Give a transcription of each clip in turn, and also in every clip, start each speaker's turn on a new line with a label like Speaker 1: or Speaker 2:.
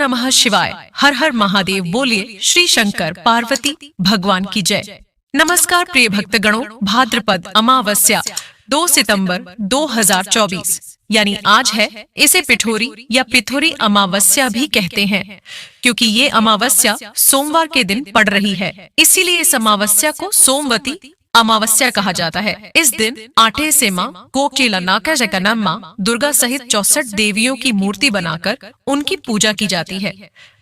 Speaker 1: नमः शिवाय। हर हर महादेव। बोलिए श्री शंकर पार्वती भगवान की जय। नमस्कार प्रिय भक्तगणों, भाद्रपद अमावस्या 2 सितंबर 2024 यानी आज है। इसे पिठोरी या पिथोरी अमावस्या भी कहते हैं, क्योंकि ये अमावस्या सोमवार के दिन पड़ रही है। इसीलिए इस अमावस्या को सोमवती अमावस्या कहा जाता है। इस दिन आटे से माँ कोकिला नाका जगन्नाथ दुर्गा सहित 64 देवियों की मूर्ति बनाकर उनकी पूजा की जाती है।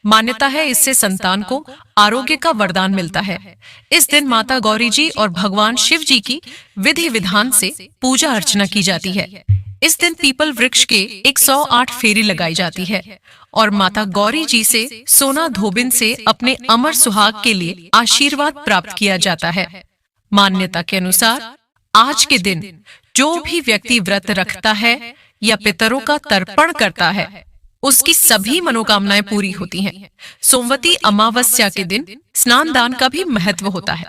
Speaker 1: मान्यता है इससे संतान को आरोग्य का वरदान मिलता है। इस दिन माता गौरी जी और भगवान शिव जी की विधि विधान से पूजा अर्चना की जाती है। इस दिन पीपल वृक्ष के 108 फेरी लगाई जाती है और माता गौरी जी से सोना धोबिन से अपने अमर सुहाग के लिए आशीर्वाद प्राप्त किया जाता है। मान्यता के अनुसार आज के दिन जो भी व्यक्ति व्रत रखता है या पितरों का तर्पण करता है, उसकी सभी मनोकामनाएं पूरी होती हैं। सोमवती अमावस्या के दिन स्नान दान का भी महत्व होता है।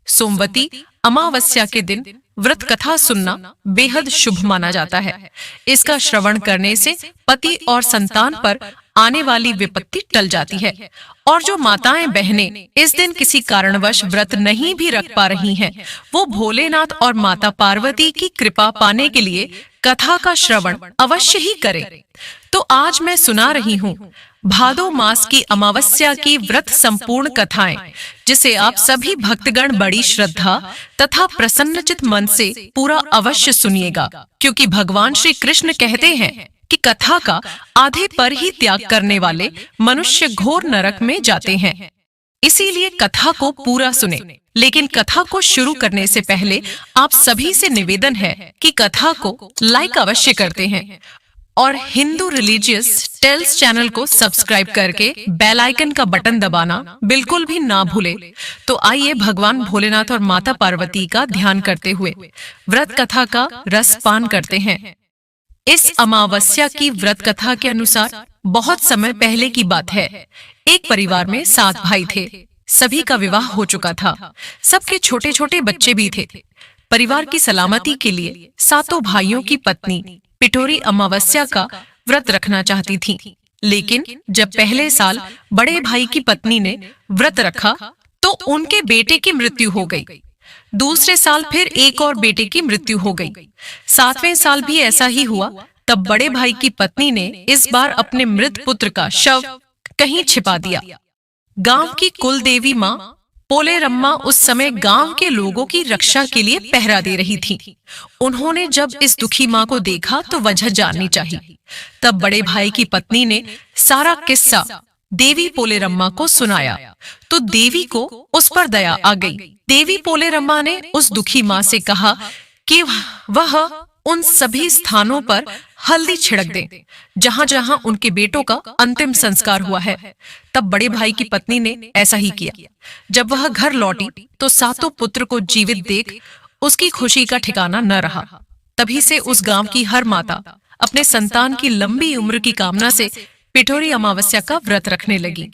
Speaker 1: सोमवती अमावस्या के दिन व्रत कथा सुनना बेहद शुभ माना जाता है। इसका श्रवण करने से पति और संतान पर आने वाली विपत्ति टल जाती है। और जो माताएं बहनें इस दिन किसी कारणवश व्रत नहीं भी रख पा रही हैं, वो भोलेनाथ और माता पार्वती की कृपा पाने के लिए कथा का श्रवण अवश्य ही करें। तो आज मैं सुना रही हूँ भादो मास की अमावस्या की व्रत संपूर्ण कथाएं, जिसे आप सभी भक्तगण बड़ी श्रद्धा तथा प्रसन्नचित मन से पूरा अवश्य सुनिएगा, क्योंकि भगवान श्री कृष्ण कहते हैं कि कथा का आधे पर ही त्याग करने वाले मनुष्य घोर नरक में जाते हैं। इसीलिए कथा को पूरा सुने। लेकिन कथा को शुरू करने से पहले आप सभी से निवेदन है कि कथा को लाइक अवश्य करते हैं और हिंदू रिलीजियस टेल्स चैनल को सब्सक्राइब करके बेल आइकन का बटन दबाना बिल्कुल भी ना भूले। तो आइए भगवान भोलेनाथ और माता पार्वती का ध्यान करते हुए व्रत कथा का रस पान करते हैं। इस अमावस्या की व्रत कथा के अनुसार बहुत समय पहले की बात है। एक परिवार में 7 भाई थे। सभी का विवाह हो चुका था। सबके छोटे छोटे बच्चे भी थे। परिवार की सलामती के लिए 7 भाइयों की पत्नी पिठोरी अमावस्या का व्रत रखना चाहती थी। लेकिन जब पहले साल बड़े भाई की पत्नी ने व्रत रखा तो उनके बेटे की मृत्यु हो गई। दूसरे साल फिर एक और बेटे की मृत्यु हो गई। 7वें साल भी ऐसा ही हुआ। तब बड़े भाई की पत्नी ने इस बार अपने मृत पुत्र का शव कहीं छिपा दिया। गांव की कुल देवी माँ पोलेरम्मा उस समय गांव के लोगों की रक्षा के लिए पहरा दे रही थी। उन्होंने जब इस दुखी माँ को देखा तो वजह जाननी चाहिए। तब बड़े भाई की पत्नी ने सारा किस्सा देवी पोलेरम्मा को सुनाया तो देवी को उस पर दया आ गई। देवी पोलेरम्मा ने उस दुखी माँ से कहा कि वह उन सभी स्थानों पर हल्दी छिड़क दे जहां जहां उनके बेटों का अंतिम संस्कार हुआ है। तब बड़े भाई की पत्नी ने ऐसा ही किया। जब वह घर लौटी तो 7 पुत्र को जीवित देख उसकी खुशी का ठिकाना न रहा। तभी से उस गांव की हर माता अपने संतान की लंबी उम्र की कामना से पिठोरी अमावस्या का व्रत रखने लगी।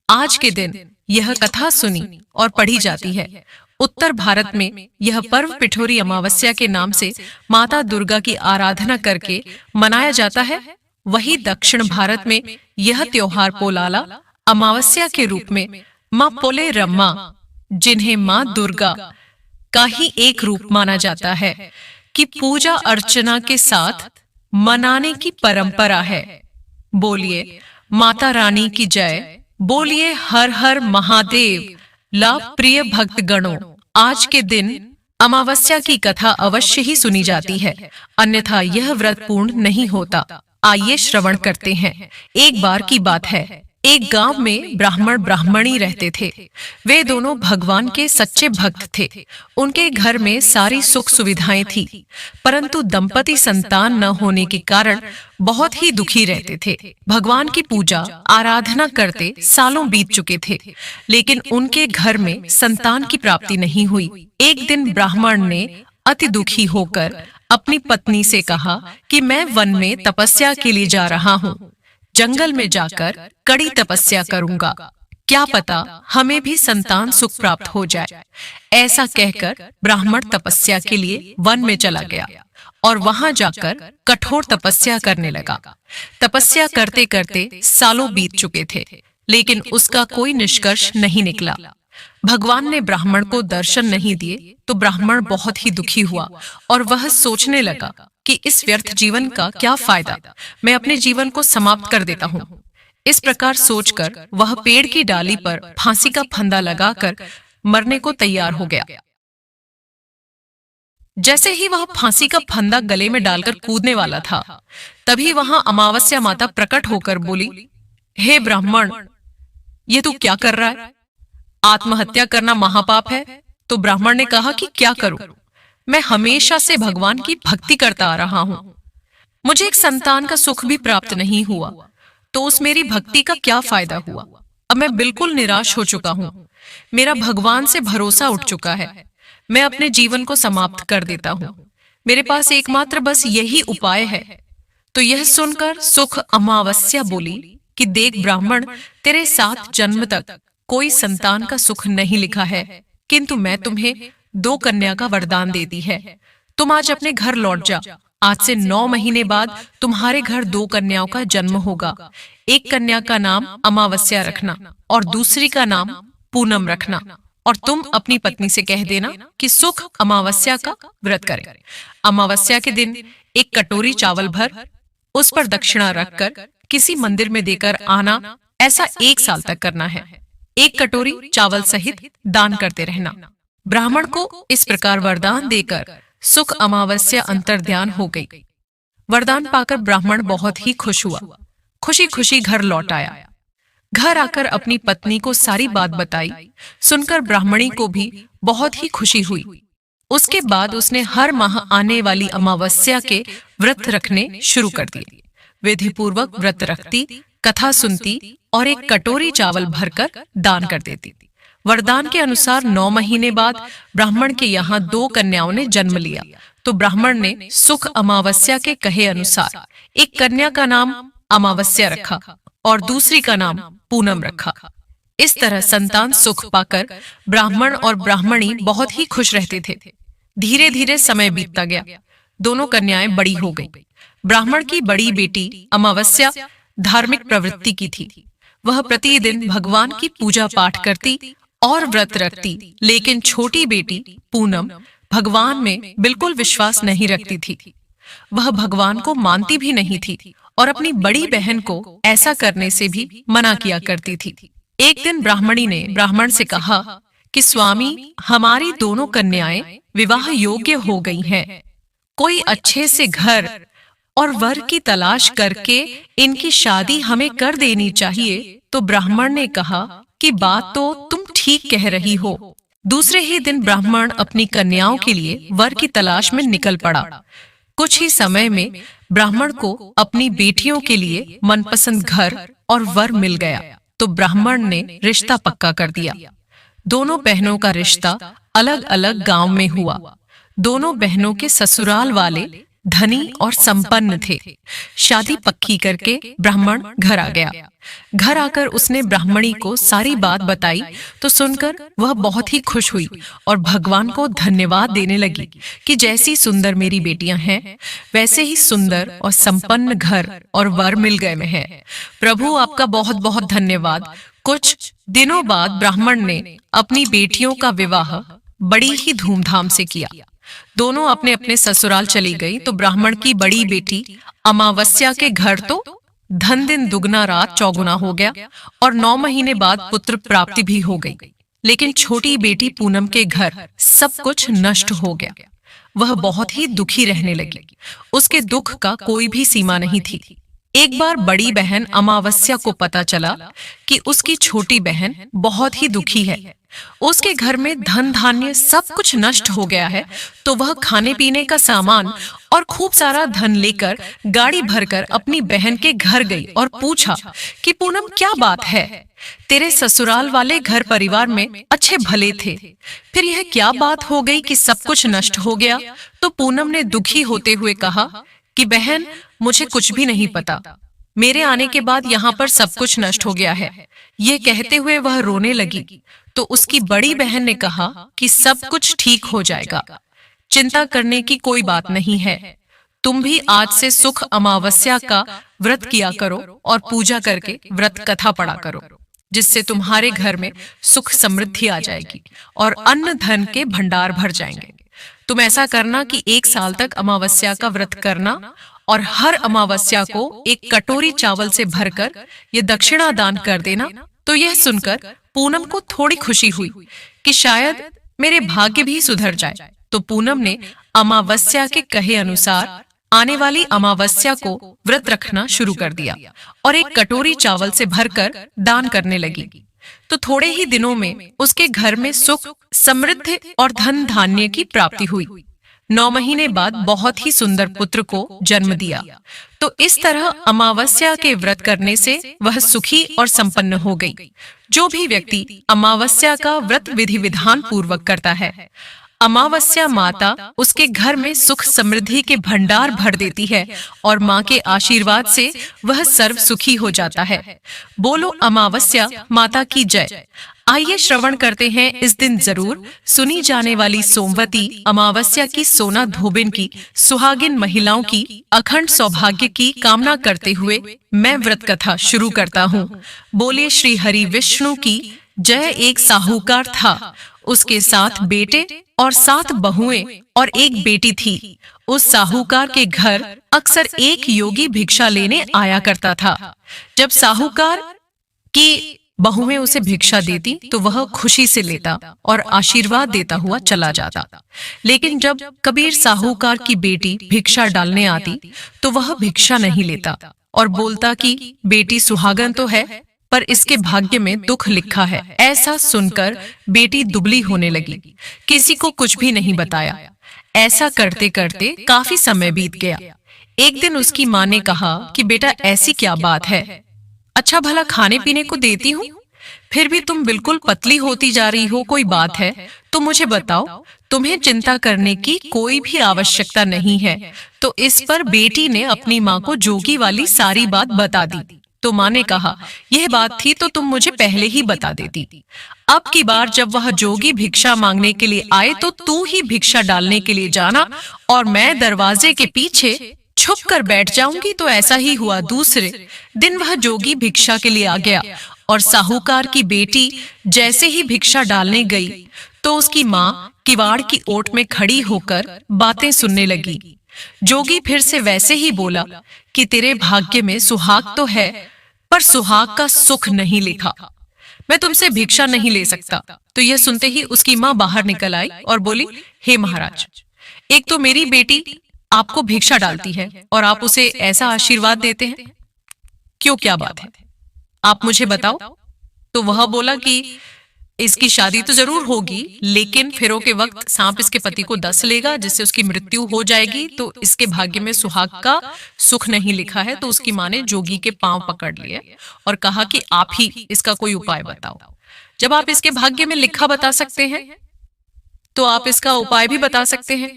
Speaker 1: आज के दिन यह कथा सुनी और पढ़ी जाती है। उत्तर भारत में यह पर्व पिठोरी अमावस्या के नाम से माता दुर्गा की आराधना करके मनाया जाता है। वही दक्षिण भारत में यह त्योहार पोलाला अमावस्या के रूप में माँ पोलेरम्मा, जिन्हें माँ दुर्गा का ही एक रूप माना जाता है, कि पूजा अर्चना के साथ मनाने की परंपरा है। बोलिए माता रानी की जय। बोलिए हर हर महादेव। लाभ प्रिय भक्तगणों, आज के दिन अमावस्या की कथा अवश्य ही सुनी जाती है, अन्यथा यह व्रत पूर्ण नहीं होता। आइए श्रवण करते हैं। एक बार की बात है, एक गांव में ब्राह्मण ब्राह्मणी रहते थे। वे दोनों भगवान के सच्चे भक्त थे। उनके घर में सारी सुख सुविधाएं थी, परंतु दंपति संतान न होने के कारण बहुत ही दुखी रहते थे। भगवान की पूजा आराधना करते सालों बीत चुके थे, लेकिन उनके घर में संतान की प्राप्ति नहीं हुई। एक दिन ब्राह्मण ने अति दुखी होकर अपनी पत्नी से कहा कि मैं वन में तपस्या के लिए जा रहा हूँ। जंगल में जाकर कड़ी तपस्या करूंगा, क्या पता हमें भी संतान सुख प्राप्त हो जाए। ऐसा कहकर ब्राह्मण तपस्या के लिए वन में चला गया और वहां जाकर कठोर तपस्या करने लगा। तपस्या करते करते सालों बीत चुके थे, लेकिन उसका कोई निष्कर्ष नहीं निकला। भगवान ने ब्राह्मण को दर्शन नहीं दिए तो ब्राह्मण बहुत ही दुखी हुआ और वह सोचने लगा कि इस व्यर्थ जीवन का क्या फायदा, मैं अपने जीवन को समाप्त कर देता हूँ। इस प्रकार सोचकर वह पेड़ की डाली पर फांसी का फंदा लगाकर मरने को तैयार हो गया। जैसे ही वह फांसी का फंदा गले में डालकर कूदने वाला था, तभी वहां अमावस्या माता प्रकट होकर बोली, हे ब्राह्मण, ये तू क्या कर रहा है? आत्महत्या करना महापाप है। तो ब्राह्मण ने कहा कि क्या करूं, मैं हमेशा से भगवान की भक्ति करता आ रहा हूं, मुझे एक संतान का सुख भी प्राप्त नहीं हुआ, तो उस मेरी भक्ति का क्या फायदा हुआ? अब मैं बिल्कुल निराश हो चुका हूं, मेरा भगवान से भरोसा उठ चुका है, मैं अपने जीवन को समाप्त कर देता हूं, मेरे पास एकमात्र बस यही उपाय है। तो यह सुनकर सुख अमावस्या बोली कि देख ब्राह्मण, तेरे 7 जन्म तक कोई संतान का सुख नहीं लिखा है, किंतु मैं तुम्हें 2 कन्या का वरदान देती है। तुम आज अपने घर लौट जा। आज से 9 महीने बाद तुम्हारे घर 2 कन्याओं का जन्म होगा। एक कन्या का नाम अमावस्या रखना और दूसरी का नाम पूनम रखना, और तुम अपनी पत्नी से कह देना कि सुख अमावस्या का व्रत करें। अमावस्या के दिन एक कटोरी चावल भर उस पर दक्षिणा रखकर किसी मंदिर में देकर आना। ऐसा 1 साल तक करना है। 1 कटोरी चावल सहित दान करते रहना। ब्राह्मण को इस प्रकार वरदान देकर सुख अमावस्या अंतर्ध्यान हो गई। वरदान पाकर ब्राह्मण बहुत ही खुश हुआ, खुशी खुशी घर लौट आया। घर आकर अपनी पत्नी को सारी बात बताई। सुनकर ब्राह्मणी को भी बहुत ही खुशी हुई। उसके बाद उसने हर माह आने वाली अमावस्या के व्रत रखने शुरू कर दिए। विधि पूर्वक व्रत रखती, कथा सुनती और एक कटोरी चावल भरकर दान कर देती। वरदान के अनुसार 9 महीने बाद ब्राह्मण के यहाँ 2 कन्याओं ने जन्म लिया। तो ब्राह्मण ने सुख अमावस्या के कहे अनुसार एक कन्या का नाम अमावस्या रखा और दूसरी का नाम पूनम रखा। इस तरह संतान सुख पाकर ब्राह्मण और ब्राह्मणी बहुत ही खुश रहते थे। धीरे धीरे समय बीतता गया। दोनों कन्याएं बड़ी हो गईं। ब्राह्मण की बड़ी बेटी अमावस्या धार्मिक प्रवृत्ति की थी। वह प्रतिदिन भगवान की पूजा पाठ करती और व्रत रखती, लेकिन छोटी बेटी पूनम भगवान में बिल्कुल विश्वास नहीं रखती थी। वह भगवान को मानती भी नहीं थी और अपनी बड़ी बहन को ऐसा करने से भी मना किया करती थी। एक दिन ब्राह्मणी ने ब्राह्मण से कहा कि स्वामी, हमारी दोनों कन्याएं विवाह योग्य हो गई हैं। कोई अच्छे से घर और वर की तलाश करके इनकी शादी हमें कर देनी चाहिए। तो ब्राह्मण ने कहा कि बात तो तुम ठीक कह रही हो। दूसरे ही दिन ब्राह्मण अपनी कन्याओं के लिए वर की तलाश में निकल पड़ा। कुछ ही समय में ब्राह्मण को अपनी बेटियों के लिए मनपसंद घर और वर मिल गया। तो ब्राह्मण ने रिश्ता पक्का कर दिया। दोनों बहनों का रिश्ता अलग अलग गांव में हुआ। दोनों बहनों के ससुराल वाले धनी और संपन्न थे। शादी पक्की करके ब्राह्मण घर आ गया। घर आकर उसने ब्राह्मणी को सारी बात बताई। तो सुनकर वह बहुत ही खुश हुई और भगवान को धन्यवाद देने लगी कि जैसी सुंदर मेरी बेटियां हैं, वैसे ही सुंदर और संपन्न घर और वर मिल गए में है। प्रभु, आपका बहुत बहुत धन्यवाद। कुछ दिनों बाद ब्राह्मण ने अपनी बेटियों का विवाह बड़ी ही धूमधाम से किया। दोनों अपने अपने ससुराल चली गई। तो ब्राह्मण की बड़ी बेटी अमावस्या के घर तो धन दिन दुगना रात चौगुना हो गया और 9 महीने बाद पुत्र प्राप्ति भी हो गई। लेकिन छोटी बेटी पूनम के घर सब कुछ नष्ट हो गया। वह बहुत ही दुखी रहने लगी। उसके दुख का कोई भी सीमा नहीं थी। एक बार बड़ी बहन अमावस्या को पता चला कि उसकी छोटी बहन बहुत ही दुखी है। उसके घर में धन धान्य सब कुछ नष्ट हो गया है। तो वह खाने पीने का सामान और खूब सारा धन लेकर गाड़ी भरकर अपनी बहन के घर गई और पूछा कि पूनम, क्या बात है? तेरे ससुराल वाले घर परिवार में अच्छे भले थे, फिर यह क्या बात हो गई कि सब कुछ नष्ट हो गया? तो पूनम ने दुखी होते हुए कहा कि बहन, मुझे कुछ भी नहीं पता। मेरे आने के बाद यहाँ पर सब कुछ नष्ट हो गया है। ये कहते हुए वह रोने लगी। तो उसकी बड़ी बहन ने कहा कि सब कुछ ठीक हो जाएगा, चिंता करने की कोई बात नहीं है। तुम भी आज से सुख अमावस्या का व्रत किया करो और पूजा करके व्रत कथा पढ़ा करो, जिससे तुम्हारे घर में सुख समृद्धि आ जाएगी और अन्न धन के भंडार भर जाएंगे। तुम ऐसा करना कि 1 साल तक अमावस्या का व्रत करना और हर अमावस्या को एक कटोरी चावल से भरकर ये दक्षिणा दान कर देना। तो यह सुनकर पूनम को थोड़ी खुशी हुई कि शायद मेरे भाग्य भी सुधर जाए। तो पूनम ने अमावस्या के कहे अनुसार आने वाली अमावस्या को व्रत रखना शुरू कर दिया और एक कटोरी चावल से भरकर दान करने लगी। तो थोड़े ही दिनों में उसके घर में सुख समृद्धि और धन धान्य की प्राप्ति हुई। 9 महीने बाद बहुत ही सुंदर पुत्र को जन्म दिया। तो इस तरह अमावस्या के व्रत करने से वह सुखी और संपन्न हो गई। जो भी व्यक्ति अमावस्या का व्रत विधि विधान पूर्वक करता है, अमावस्या माता उसके घर में सुख समृद्धि के भंडार भर देती है और माँ के आशीर्वाद से वह सर्व सुखी हो जाता है। बोलो अमावस्या माता की जय। आइए श्रवण करते हैं इस दिन जरूर सुनी जाने वाली सोमवती अमावस्या की सोना धोबिन की सुहागिन महिलाओं की अखंड सौभाग्य की कामना करते हुए मैं व्रत कथा शुरू करता हूँ। बोले श्री हरि विष्णु की जय। एक साहूकार था, उसके 7 बेटे और 7 बहुएं और 1 बेटी थी। उस साहूकार के घर अक्सर एक योगी भिक्षा लेने आया करता था। जब साहूकार की बहुएं उसे भिक्षा देती तो वह खुशी से लेता और आशीर्वाद देता हुआ चला जाता। लेकिन जब कबीर साहूकार की बेटी भिक्षा डालने आती तो वह भिक्षा नहीं लेता और बोलता कि बेटी सुहागन तो है पर इसके भाग्य में दुख लिखा है। ऐसा सुनकर बेटी दुबली होने लगी, किसी को कुछ भी नहीं बताया। ऐसा करते करते काफी समय बीत गया। एक दिन उसकी माँ ने कहा कि बेटा ऐसी क्या बात है, अच्छा भला खाने पीने को देती हूँ, फिर भी तुम बिल्कुल पतली होती जा रही हो, कोई बात है तो मुझे बताओ। तुम्हें चिंता करने की कोई भी आवश्यकता नहीं है। तो इस पर बेटी ने अपनी माँ को जोगी वाली सारी बात बता दी। तो माँ ने कहा यह बात थी तो तुम मुझे पहले ही बता देती। अब की बार जब वह जोगी भिक्षा मांगने के लिए आए तो तू ही भिक्षा डालने के लिए जाना और मैं दरवाजे के पीछे छुप कर बैठ जाऊंगी। तो ऐसा ही हुआ। दूसरे दिन वह जोगी भिक्षा के लिए आ गया और साहूकार की बेटी जैसे ही भिक्षा डालने गई तो उसकी माँ किवाड़ की ओट में खड़ी होकर बातें सुनने लगी। जोगी फिर से वैसे ही बोला कि तेरे भाग्य में सुहाग तो है पर सुहाग का सुख नहीं लिखा, मैं तुमसे भिक्षा नहीं ले सकता। तो यह सुनते ही उसकी माँ बाहर निकल आई और बोली हे महाराज, एक तो मेरी बेटी आपको भिक्षा डालती है और आप उसे ऐसा आशीर्वाद देते हैं, क्यों, क्या बात है, आप मुझे बताओ। तो वह बोला कि इसकी शादी तो जरूर होगी लेकिन फेरों के वक्त सांप इसके पति को डस लेगा जिससे उसकी मृत्यु हो जाएगी। तो इसके भाग्य में सुहाग का सुख नहीं लिखा है। तो उसकी माँ ने जोगी के पांव पकड़ लिए और कहा कि आप ही इसका कोई उपाय बताओ। जब आप इसके भाग्य में लिखा बता सकते हैं तो आप इसका उपाय भी बता सकते हैं।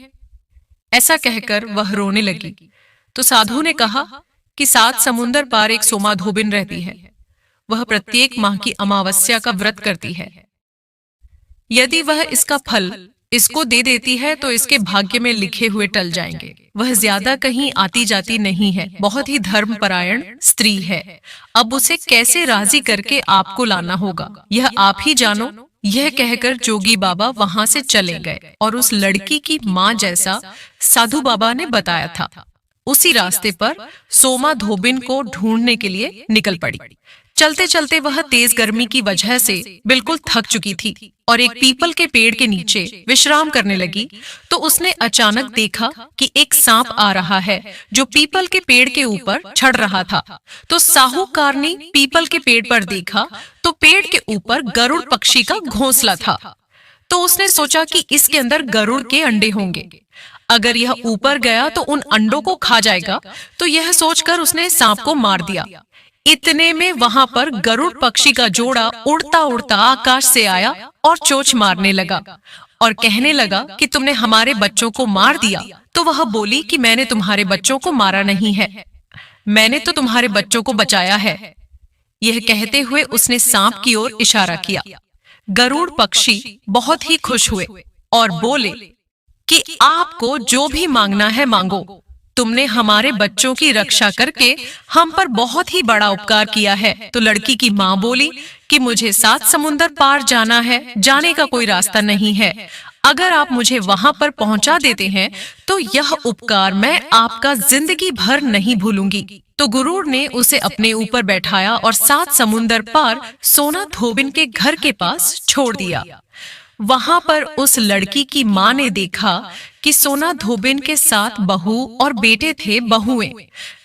Speaker 1: ऐसा कहकर वह रोने लगी। तो साधु ने कहा कि 7 समुंदर पार एक सोमा धोबिन रहती है, वह प्रत्येक माह की अमावस्या का व्रत करती है। यदि वह इसका फल इसको दे देती है तो इसके भाग्य में लिखे हुए टल जाएंगे। वह ज्यादा कहीं आती जाती नहीं है, बहुत ही धर्मपरायण स्त्री है। अब उसे कैसे राजी करके आपको लाना होगा, यह आप ही जानो। यह कहकर जोगी बाबा वहां से चले गए और उस लड़की की माँ जैसा साधु बाबा ने बताया था उसी रास्ते पर सोमा धोबिन को ढूंढने के लिए निकल पड़ी। चलते चलते वह तेज गर्मी की वजह से बिल्कुल थक चुकी थी और एक पीपल के पेड़ के नीचे विश्राम करने लगी। तो उसने अचानक देखा कि एक सांप आ रहा है जो पीपल के पेड़ के ऊपर चढ़ रहा था। तो साहूकार ने पीपल के पेड़ पर देखा तो पेड़ के ऊपर गरुड़ पक्षी का घोंसला था। तो उसने सोचा कि इसके अंदर गरुड़ के अंडे होंगे, अगर यह ऊपर गया तो उन अंडों को खा जाएगा। तो यह सोचकर उसने सांप को मार दिया। इतने में वहां पर गरुड़ पक्षी का जोड़ा उड़ता उड़ता आकाश से आया और चोंच मारने लगा और कहने लगा कि तुमने हमारे बच्चों को मार दिया। तो वह बोली कि मैंने तुम्हारे बच्चों को मारा नहीं है, मैंने तो तुम्हारे बच्चों को बचाया है। यह कहते हुए उसने सांप की ओर इशारा किया। गरुड़ पक्षी बहुत ही खुश हुए और बोले कि आपको जो भी मांगना है मांगो, तुमने हमारे बच्चों की रक्षा करके हम पर बहुत ही बड़ा उपकार किया है। तो लड़की की माँ बोली कि मुझे 7 समुंदर पार जाना है, जाने का कोई रास्ता नहीं है। अगर आप मुझे वहां पर पहुंचा देते हैं तो यह उपकार मैं आपका जिंदगी भर नहीं भूलूंगी। तो गुरूर ने उसे अपने ऊपर बैठाया और 7 समुंदर पार सोना धोबिन के घर के पास छोड़ दिया। वहां पर उस लड़की की माँ ने देखा कि सोना धोबिन के साथ बहू और बेटे थे। बहुएं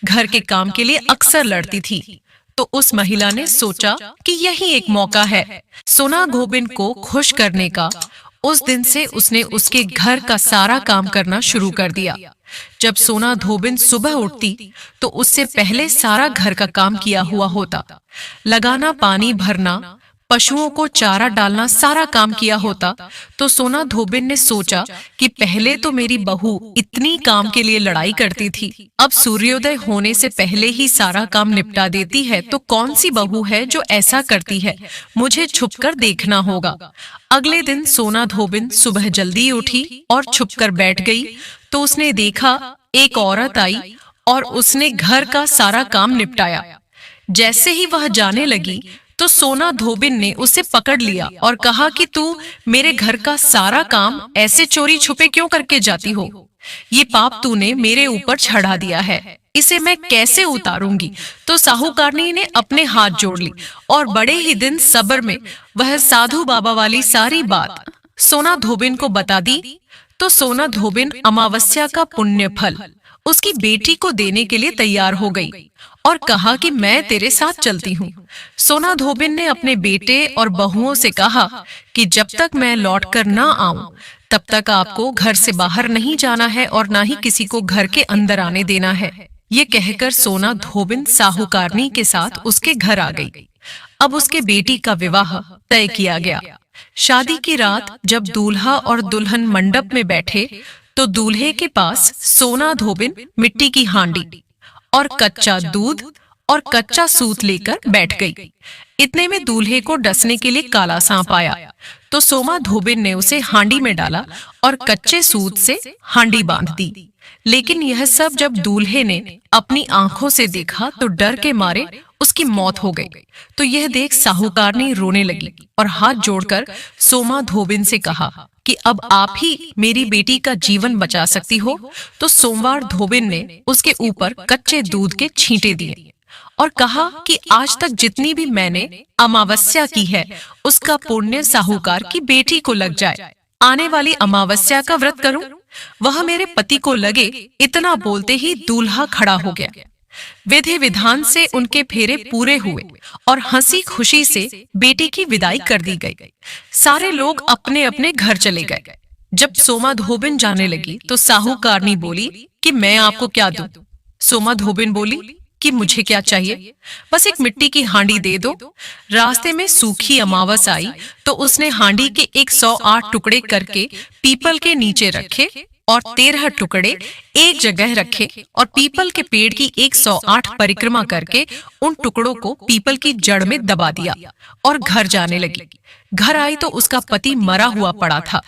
Speaker 1: घर के काम के लिए अक्सर लड़ती थी। तो उस महिला ने सोचा कि यही एक मौका है सोना धोबिन को खुश करने का। उस दिन से उसने उसके घर का सारा काम करना शुरू कर दिया। जब सोना धोबिन सुबह उठती तो उससे पहले सारा घर का काम किया हुआ होता। लगाना, पानी भरना, पशुओं को चारा डालना, सारा काम किया होता। तो सोना धोबिन ने सोचा कि पहले तो मेरी बहू इतनी काम के लिए लड़ाई करती थी, अब सूर्योदय होने से पहले ही सारा काम निपटा देती है। तो कौन सी बहू है जो ऐसा करती है? मुझे छुपकर देखना होगा। अगले दिन सोना धोबिन सुबह जल्दी उठी और छुपकर बैठ गई। तो उसने देखा एक औरत आई और उसने घर का सारा काम निपटाया। जैसे ही वह जाने लगी तो सोना धोबिन ने उसे पकड़ लिया और कहा कि तू मेरे घर का सारा काम ऐसे चोरी छुपे क्यों करके जाती हो? ये पाप तूने मेरे ऊपर चढ़ा दिया है, इसे मैं कैसे उतारूंगी? तो साहूकारनी ने अपने हाथ जोड़ ली और बड़े ही दिन सब्र में वह साधु बाबा वाली सारी बात सोना धोबिन को बता दी। तो सोना धोबिन अमावस्या का पुण्य फल उसकी बेटी को देने के लिए तैयार हो गई और कहा कि मैं तेरे साथ चलती हूँ। सोना धोबिन ने अपने बेटे और बहुओं से कहा कि जब तक मैं लौटकर ना आऊं तब तक आपको घर से बाहर नहीं जाना है और ना ही किसी को घर के अंदर आने देना है। ये कहकर सोना धोबिन साहूकारनी के साथ उसके घर आ गई। अब उसके बेटी का विवाह तय किया गया। शादी की रात जब दूल्हा और दुल्हन मंडप में बैठे तो दूल्हे के पास सोना धोबिन मिट्टी की हांडी और कच्चा दूध और कच्चा सूत लेकर बैठ गई। इतने में दूल्हे को डसने के लिए काला सांप आया। तो सोमा धोबिन ने उसे हांडी में डाला और कच्चे सूत से हांडी बांध दी। लेकिन यह सब जब दूल्हे ने अपनी आंखों से देखा तो डर के मारे उसकी मौत हो गई। तो यह देख साहूकारनी रोने लगी और हाथ जोड़कर सोमा धोबिन से कहा कि अब आप ही मेरी बेटी का जीवन बचा सकती हो। तो सोमवार धोबिन ने उसके ऊपर कच्चे दूध के छींटे दिए और कहा कि आज तक जितनी भी मैंने अमावस्या की है उसका पुण्य साहूकार की बेटी को लग जाए। आने वाली अमावस्या का व्रत करूं, वह मेरे पति को लगे। इतना बोलते ही दूल्हा खड़ा हो गया। विधि विधान से उनके फेरे पूरे हुए और हंसी खुशी से बेटी की विदाई कर दी गई। सारे लोग अपने अपने घर चले गए। जब सोमा धोबिन जाने लगी तो साहूकारनी बोली कि मैं आपको क्या दूं? सोमा धोबिन बोली कि मुझे क्या चाहिए, बस एक मिट्टी की हांडी दे दो। रास्ते में सूखी अमावस आई तो उसने हांडी के 108 टुकड़े करके पीपल के नीचे रखे और 13 टुकड़े एक जगह रखे और पीपल के पेड़ की 108 परिक्रमा करके उन टुकड़ों को पीपल की जड़ में दबा दिया और घर जाने लगी। घर आई तो उसका पति मरा हुआ पड़ा था।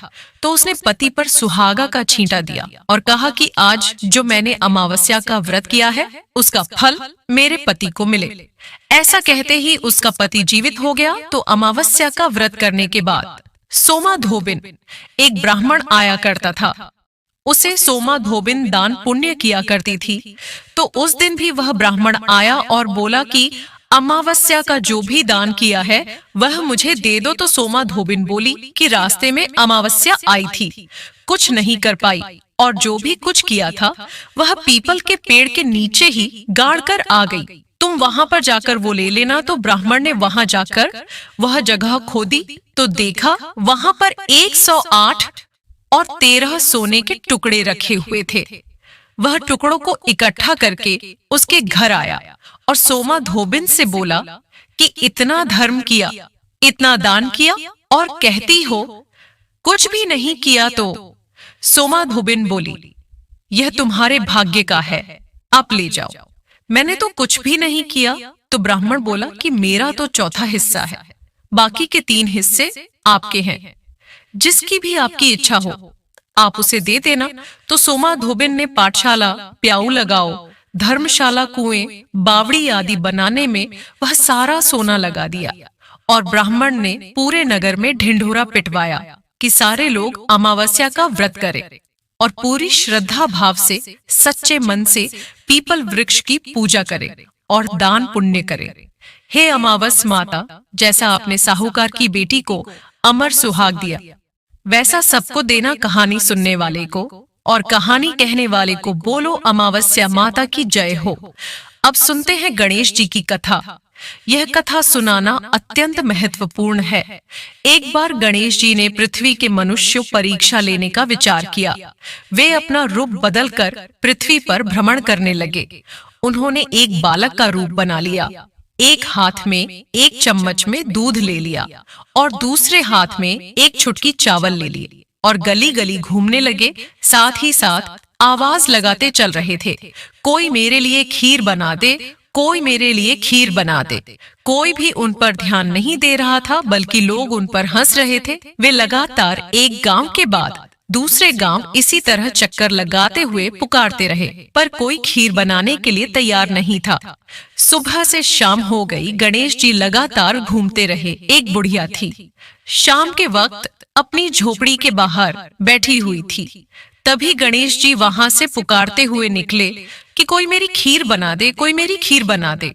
Speaker 1: तो उसने पति पर सुहागा का छींटा दिया और कहा कि आज जो मैंने अमावस्या का व्रत किया है उसका फल मेरे पति को मिले। ऐसा कहते ही उसका पति जीवित हो गया। तो अमावस्या का व्रत करने के बाद सोमा धोबिन एक ब्राह्मण आया करता था। उसे सोमा धोबिन दान पुण्य किया करती थी। तो उस दिन भी वह ब्राह्मण आया और बोला कि अमावस्या का जो भी दान किया है वह मुझे दे दो। तो सोमा धोबिन बोली कि रास्ते में अमावस्या आई थी, कुछ नहीं कर पाई और जो भी कुछ किया था वह पीपल के पेड़ के नीचे ही गाड़ कर आ गई। तुम वहां पर जाकर वो ले लेना। तो ब्राह्मण ने वहां जाकर वह जगह खोदी तो देखा वहां पर 108 और 13 सोने के टुकड़े रखे हुए थे। वह टुकड़ों को इकट्ठा करके उसके घर आया और सोमा धोबिन से बोला कि इतना धर्म किया, इतना दान किया और कहती हो कुछ भी नहीं किया। तो सोमा धोबिन बोली यह तुम्हारे भाग्य का है, आप ले जाओ, मैंने तो कुछ भी नहीं किया। तो ब्राह्मण बोला कि मेरा तो चौथा हिस्सा है, बाकी के 3 हिस्से आपके हैं, जिसकी भी आपकी इच्छा हो आप उसे दे देना। तो सोमा धोबिन ने पाठशाला, प्याऊ लगाओ, धर्मशाला, कुएं, बावड़ी आदि बनाने में वह सारा सोना लगा दिया और ब्राह्मण ने पूरे नगर में ढिंढोरा पिटवाया कि सारे लोग अमावस्या का व्रत करें और पूरी श्रद्धा भाव से सच्चे मन से पीपल वृक्ष की पूजा करें और दान पुण्य करें। हे अमावस माता, जैसा आपने साहूकार की बेटी को अमर सुहाग दिया, वैसा सबको देना कहानी सुनने वाले को और कहानी कहने वाले को। बोलो अमावस्या माता की जय हो। अब सुनते हैं गणेश जी की कथा। यह कथा सुनाना अत्यंत महत्वपूर्ण है। एक बार गणेश जी ने पृथ्वी के मनुष्यों परीक्षा लेने का विचार किया। वे अपना रूप बदलकर पृथ्वी पर भ्रमण करने लगे। उन्होंने एक बालक का रूप बना लिया। एक हाथ में एक चम्मच में दूध ले लिया और दूसरे हाथ में एक चुटकी चावल ले लिए और गली गली घूमने लगे। साथ ही साथ आवाज लगाते चल रहे थे, कोई मेरे लिए खीर बना दे, कोई मेरे लिए खीर बना दे। कोई भी उन पर ध्यान नहीं दे रहा था, बल्कि लोग उन पर हंस रहे थे। वे लगातार एक गांव के बाद दूसरे गांव इसी तरह चक्कर लगाते हुए पुकारते रहे, पर कोई खीर बनाने के लिए तैयार नहीं था। सुबह से शाम हो गई, गणेश जी लगातार घूमते रहे। एक बुढ़िया थी, शाम के वक्त अपनी झोपड़ी के बाहर बैठी हुई थी। तभी गणेश जी वहां से पुकारते हुए निकले कि कोई मेरी खीर बना दे, कोई मेरी खीर बना दे।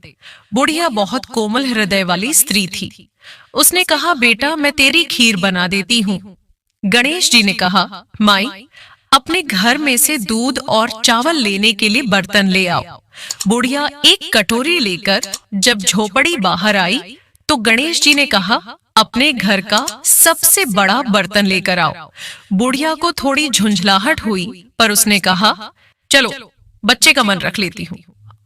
Speaker 1: बुढ़िया बहुत कोमल हृदय वाली स्त्री थी। उसने कहा, बेटा मैं तेरी खीर बना देती हूँ। गणेश जी ने कहा, माई अपने घर में से दूध और चावल लेने के लिए बर्तन ले आओ। बुढ़िया एक कटोरी लेकर जब झोपड़ी बाहर आई तो गणेश जी ने कहा, अपने घर का सबसे बड़ा बर्तन लेकर आओ। बुढ़िया को थोड़ी झुंझलाहट हुई, पर उसने कहा, चलो बच्चे का मन रख लेती हूँ।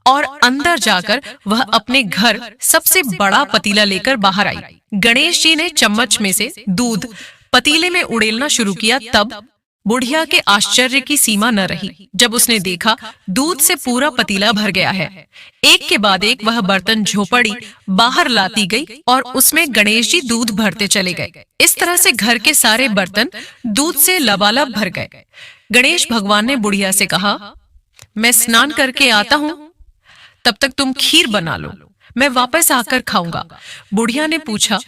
Speaker 1: और अंदर जाकर वह अपने घर सबसे बड़ा पतीला लेकर बाहर आई। गणेश जी ने चम्मच में से दूध पतीले में उड़ेलना शुरू किया। तब बुढ़िया के आश्चर्य की सीमा न रही जब उसने देखा दूध से पूरा पतीला भर गया है। एक के बाद एक वह बर्तन झोपड़ी बाहर लाती गई और उसमें गणेश जी दूध भरते चले गए। इस तरह से घर के सारे बर्तन दूध से लबालब भर गए। गणेश भगवान ने बुढ़िया से कहा, मैं स्नान करके आता हूँ, तब तक तुम खीर बना लो, मैं वापस आकर खाऊंगा। बुढ़िया ने पूछा,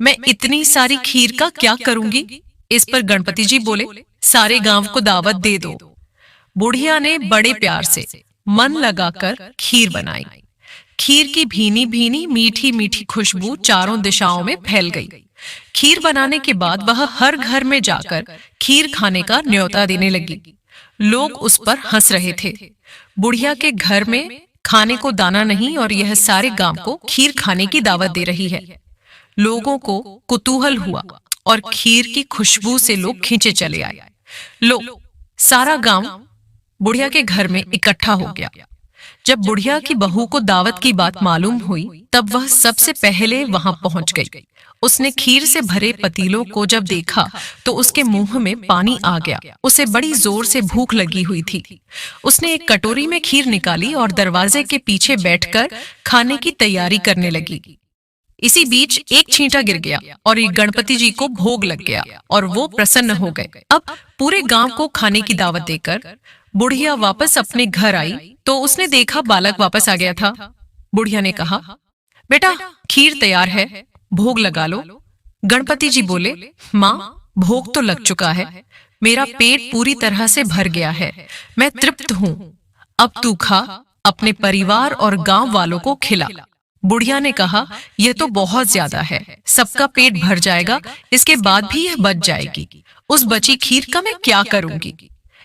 Speaker 1: मैं इतनी सारी खीर का क्या करूंगी? इस पर गणपति जी बोले, सारे गांव को दावत दे दो। बुढ़िया ने बड़े प्यार से मन लगाकर खीर बनाई। खीर की भीनी भीनी मीठी मीठी खुशबू चारों दिशाओं में फैल गई। खीर बनाने के बाद वह हर घर में जाकर खीर खाने का न्योता देने लगी। लोग उस पर हंस रहे थे। बुढ़िया के घर में खाने को दाना नहीं और यह सारे गांव को खीर खाने की दावत दे रही है। लोगों को कुतूहल हुआ और खीर की खुशबू से लोग खींचे चले आए। सारा गांव बुढ़िया के घर में इकट्ठा हो गया। जब बुढ़िया की बहू को दावत की बात मालूम हुई, तब वह सबसे पहले वहां पहुंच गई। उसने खीर से भरे पतीलों को जब देखा तो उसके मुंह में पानी आ गया। उसे बड़ी जोर से भूख लगी हुई थी। उसने एक कटोरी में खीर निकाली और दरवाजे के पीछे बैठकर खाने की तैयारी करने लगी। इसी बीच एक छींटा गिर गया और ये गणपति जी को भोग लग गया और वो प्रसन्न हो गए। अब पूरे गांव को खाने की दावत देकर बुढ़िया वापस अपने घर आई तो उसने देखा बालक वापस आ गया था। बुढ़िया ने कहा, बेटा खीर तैयार है, भोग लगा लो। गणपति जी बोले, माँ भोग तो लग चुका है, मेरा पेट पूरी तरह से भर गया है, मैं तृप्त हूँ। अब तू खा, अपने परिवार और गांव वालों को खिला। बुढ़िया ने कहा, यह तो बहुत ज्यादा है, सबका पेट भर जाएगा, इसके बाद भी यह बच जाएगी। उस बची खीर का मैं क्या करूंगी?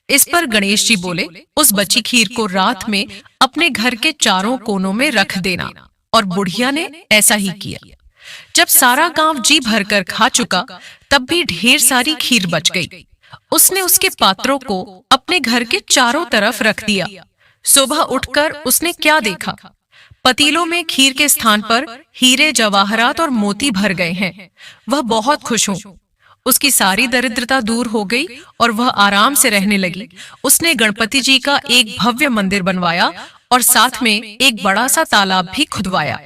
Speaker 1: इस पर गणेश जी बोले, उस बची खीर को रात में अपने घर के चारों कोनों में रख देना। और बुढ़िया ने ऐसा ही किया। जब सारा गांव जी भरकर खा चुका, तब भी ढेर सारी खीर बच गई। उसने उसके पात्रों को अपने घर के चारों तरफ रख दिया। सुबह उठकर उसने क्या देखा? पतीलों में खीर के स्थान पर हीरे जवाहरात और मोती भर गए हैं। वह बहुत खुश हो। उसकी सारी दरिद्रता दूर हो गई और वह आराम से रहने लगी। उसने गणपति जी का एक भव्य मंदिर बनवाया और साथ में एक बड़ा सा तालाब भी खुदवाया।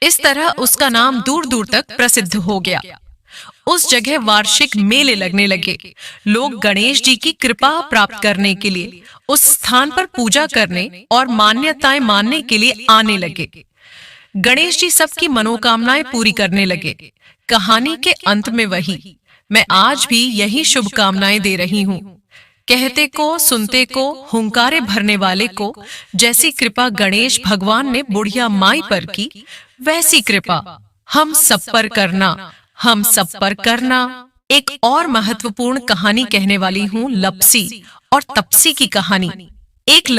Speaker 1: इस तरह उसका नाम दूर दूर तक प्रसिद्ध हो गया। उस जगह वार्षिक मेले लगने लगे। लोग गणेश जी की कृपा प्राप्त करने के लिए उस स्थान पर पूजा करने और मान्यताएं मानने के लिए आने लगे। गणेश जी सबकी मनोकामनाएं पूरी करने लगे। कहानी के अंत में वही, मैं आज भी यही शुभकामनाएं दे रही हूँ। कहते को, सुनते को, हुंकारे भरने वाले को जैसी कृपा गणेश भगवान ने बुढ़िया माई पर की, वैसी कृपा हम सब पर करना, हम सब पर करना। एक और महत्वपूर्ण कहानी कहने वाली हूँ, लपसी और तपसी की कहानी। एक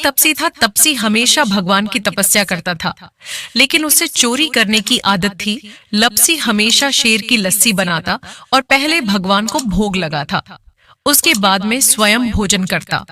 Speaker 1: तपसी था। तपसी हमेशा भगवान की तपस्या करता था, लेकिन उसे चोरी करने की आदत थी। लपसी हमेशा शेर की लस्सी बनाता और पहले भगवान को भोग लगाता, उसके बाद में स्वयं भोजन करता।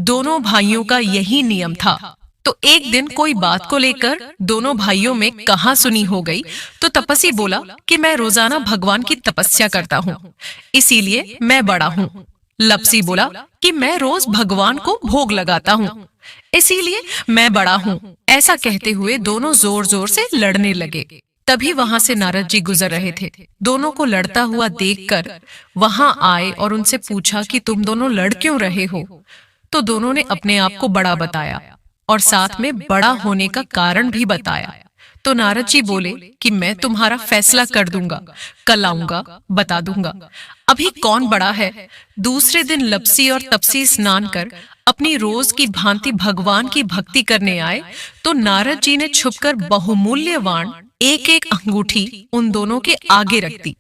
Speaker 1: दोनों भाइयों का यही नियम था। तो एक दिन कोई बात को लेकर दोनों भाइयों में कहासुनी हो गई, तो तपसी बोला कि मैं रोजाना भगवान की तपस्या करता हूँ, इसीलिए मैं बड़ा हूँ। लपसी बोला कि मैं रोज भगवान को भोग लगाता हूँ, इसीलिए मैं बड़ा हूँ। ऐसा कहते हुए दोनों जोर जोर से लड़ने लगे। तभी वहां से नारद जी गुजर रहे थे। दोनों को लड़ता हुआ देखकर वहां आए और उनसे पूछा कि तुम दोनों लड़ क्यों रहे हो। तो दोनों ने अपने आप को बड़ा बताया और साथ में बड़ा होने का कारण भी बताया। तो नारद जी बोले कि मैं तुम्हारा फैसला कर दूंगा, कल आऊंगा, बता दूंगा अभी कौन बड़ा है। दूसरे दिन लपसी और तपसी स्नान कर अपनी रोज की भांति भगवान की भक्ति करने आए, तो नारद जी ने छुपकर बहुमूल्यवान एक एक अंगूठी उन दोनों के आगे रख दी।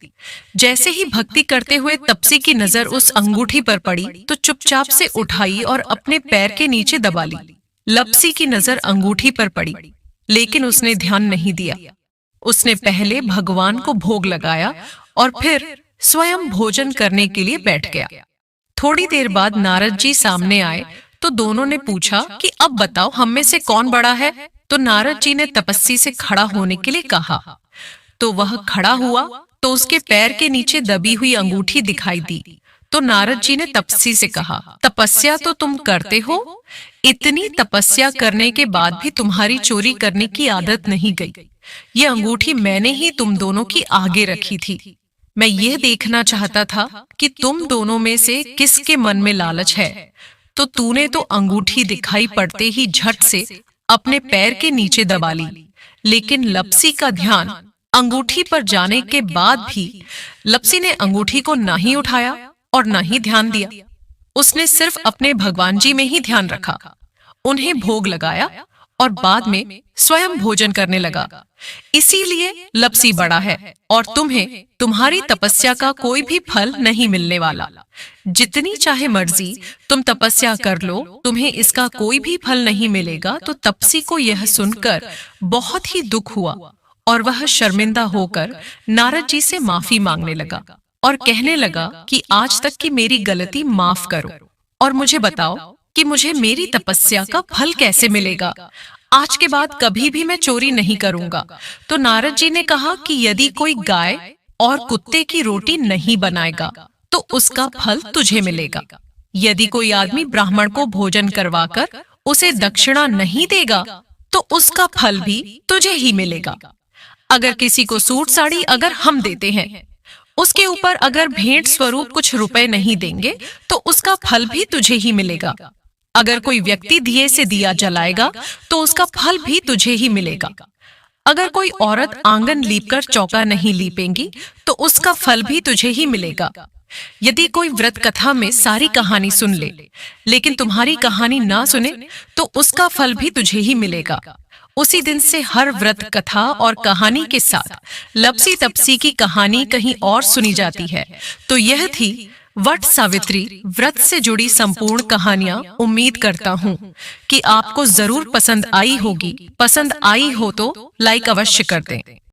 Speaker 1: जैसे ही भक्ति करते हुए तपसी की नजर उस अंगूठी पर पड़ी, तो चुपचाप से उठाई और अपने पैर के नीचे दबा ली। लपसी की नजर अंगूठी पर पड़ी, लेकिन उसने ध्यान नहीं दिया। उसने पहले भगवान को भोग लगाया और फिर स्वयं भोजन करने के लिए बैठ गया। थोड़ी देर बाद नारद जी सामने आए, तो दोनों ने पूछा कि अब बताओ हम में से कौन बड़ा है। तो नारद जी ने तपस्वी से खड़ा होने के लिए कहा, तो वह खड़ा हुआ, तो उसके पैर के नीचे दबी हुई अंगूठी दिखाई दी। तो नारद जी ने तपस्वी से कहा, तपस्या तो तुम करते हो, इतनी तपस्या करने के बाद भी तुम्हारी चोरी करने की आदत नहीं गई। ये अंगूठी मैंने ही तुम दोनों की आगे रखी थी। मैं यह देखना चाहता था कि तुम दोनों में से किसके मन में लालच है। तो तूने तो अंगूठी दिखाई पड़ते ही झट से अपने पैर के नीचे दबा ली, लेकिन लपसी का ध्यान अंगूठी पर जाने के बाद भी लपसी ने अंगूठी को ना ही उठाया और ना ही ध्यान दिया। उसने सिर्फ अपने भगवान जी में ही ध्यान रखा, उन्हें भोग लगाया और बाद में स्वयं भोजन करने लगा। इसीलिए लपसी बड़ा है और तुम्हें तुम्हारी तपस्या का कोई भी फल नहीं मिलने वाला। जितनी चाहे मर्जी तुम तपस्या कर लो, तुम्हें इसका कोई भी फल नहीं मिलेगा। तो तपसी को यह सुनकर बहुत ही दुख हुआ और वह शर्मिंदा होकर नारद जी से माफी मांगने लगा और कहने लगा कि आज तक की मेरी गलती माफ करो और मुझे बताओ कि मुझे मेरी तपस्या का फल कैसे मिलेगा। आज के बाद कभी भी मैं चोरी नहीं करूंगा। तो नारद जी ने कहा कि यदि कोई गाय और कुत्ते की रोटी नहीं बनाएगा तो उसका फल तुझे मिलेगा। यदि कोई आदमी ब्राह्मण को भोजन करवाकर उसे दक्षिणा नहीं देगा तो उसका फल भी तुझे ही मिलेगा। अगर किसी को सूट साड़ी अगर हम देते हैं, उसके ऊपर अगर भेंट स्वरूप कुछ रुपए नहीं देंगे तो उसका फल भी तुझे ही मिलेगा। अगर कोई व्यक्ति दिए से दिया जलाएगा तो उसका फल भी तुझे ही मिलेगा। अगर कोई औरत आंगन लीपकर चौका नहीं लीपेंगी तो उसका फल भी तुझे ही मिलेगा। यदि कोई व्रत कथा में सारी कहानी सुन ले, लेकिन तुम्हारी कहानी ना सुने तो उसका फल भी तुझे ही मिलेगा। उसी दिन से हर व्रत कथा और कहानी के साथ लपसी तपसी की कहानी कहीं और सुनी जाती है। तो यह थी वट सावित्री व्रत से जुड़ी संपूर्ण कहानियां। उम्मीद करता हूँ कि आपको जरूर पसंद आई होगी। पसंद आई हो तो लाइक अवश्य कर दें।